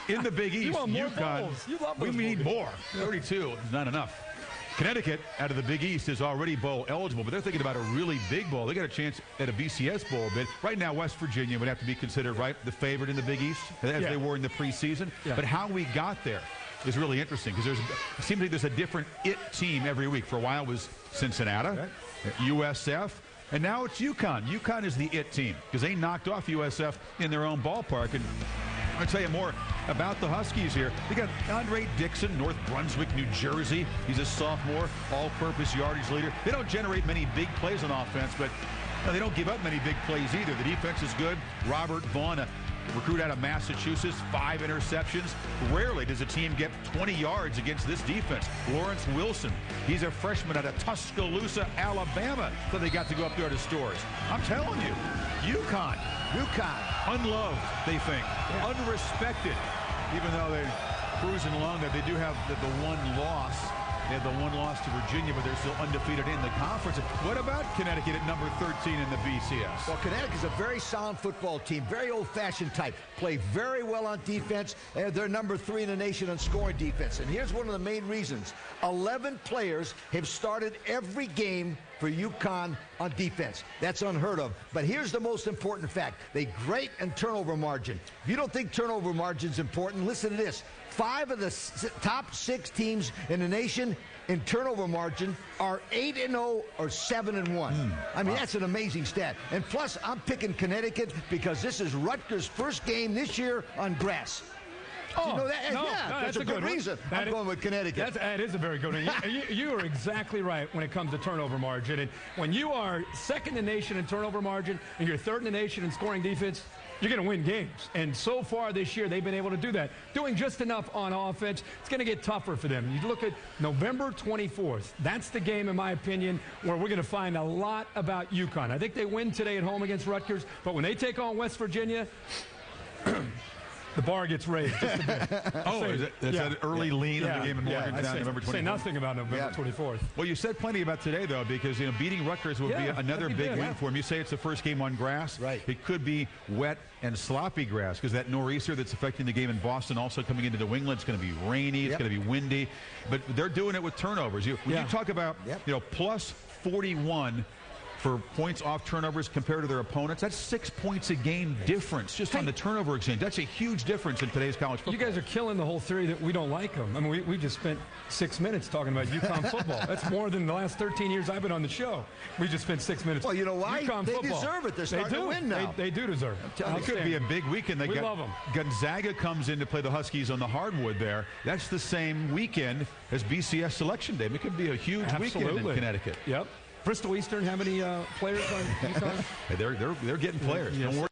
In the Big East, Uconn, we need more. 32 is not enough. Connecticut, out of the Big East, is already bowl eligible, but they're thinking about a really big bowl. They got a chance at a BCS bowl bid. Right now, West Virginia would have to be considered, right, the favorite in the Big East, as they were in the preseason. Yeah. But how we got there is really interesting, because it seems like there's a different it team every week. For a while it was Cincinnati, USF, and now it's Uconn. Uconn is the it team, because they knocked off USF in their own ballpark. And I'll tell you more about the Huskies here. They got Andre Dixon, North Brunswick, New Jersey. He's a sophomore, all-purpose yardage leader. They don't generate many big plays on offense, but they don't give up many big plays either. The defense is good. Robert Vaughn, a recruit out of Massachusetts, 5 interceptions. Rarely does a team get 20 yards against this defense. Lawrence Wilson, he's a freshman out of Tuscaloosa, Alabama. So they got to go up there to Stores. I'm telling you, Uconn, unloved, they think, unrespected, even though they're cruising along. That they do have the one loss. They had the one loss to Virginia, but they're still undefeated in the conference. What about Connecticut at number 13 in the BCS? Well, Connecticut's a very sound football team, very old-fashioned type. Play very well on defense. They're number 3 in the nation on scoring defense. And here's one of the main reasons. 11 players have started every game for Uconn on defense. That's unheard of. But here's the most important fact. They're great in turnover margin. If you don't think turnover margin is important, listen to this. 5 of the top 6 teams in the nation in turnover margin are 8-0 or 7-1. I mean, that's an amazing stat. And plus, I'm picking Connecticut because this is Rutgers' first game this year on grass. Oh, you know that? no, that's a good reason. I'm going with Connecticut. That is a very good one. You are exactly right when it comes to turnover margin. And when you are second in the nation in turnover margin and you're third in the nation in scoring defense, you're going to win games. And so far this year, they've been able to do that. Doing just enough on offense. It's going to get tougher for them. You look at November 24th. That's the game, in my opinion, where we're going to find a lot about Uconn. I think they win today at home against Rutgers. But when they take on West Virginia, the bar gets raised just a bit. That's an early lean on the game in Morgantown, November 24th. Say nothing about November 24th. Well, you said plenty about today, though, because beating Rutgers will be another big win for him. You say it's the first game on grass. Right. It could be wet and sloppy grass, because that nor'easter that's affecting the game in Boston, also coming into New England, it's going to be rainy, it's going to be windy. But they're doing it with turnovers. When you talk about plus 41 for points off turnovers compared to their opponents, that's 6 points a game difference just on the turnover exchange. That's a huge difference in today's college football. You guys are killing the whole theory that we don't like them. I mean, we just spent 6 minutes talking about Uconn football. That's more than the last 13 years I've been on the show. We just spent 6 minutes. Well, you know why? Uconn they football. Deserve it. They're starting to win now. They do deserve it. It could be a big weekend. We love them. Gonzaga comes in to play the Huskies on the hardwood there. That's the same weekend as BCS Selection Day. It could be a huge weekend in Connecticut. Yep. Bristol Eastern, how many players on Uconn? They're getting players. Don't worry.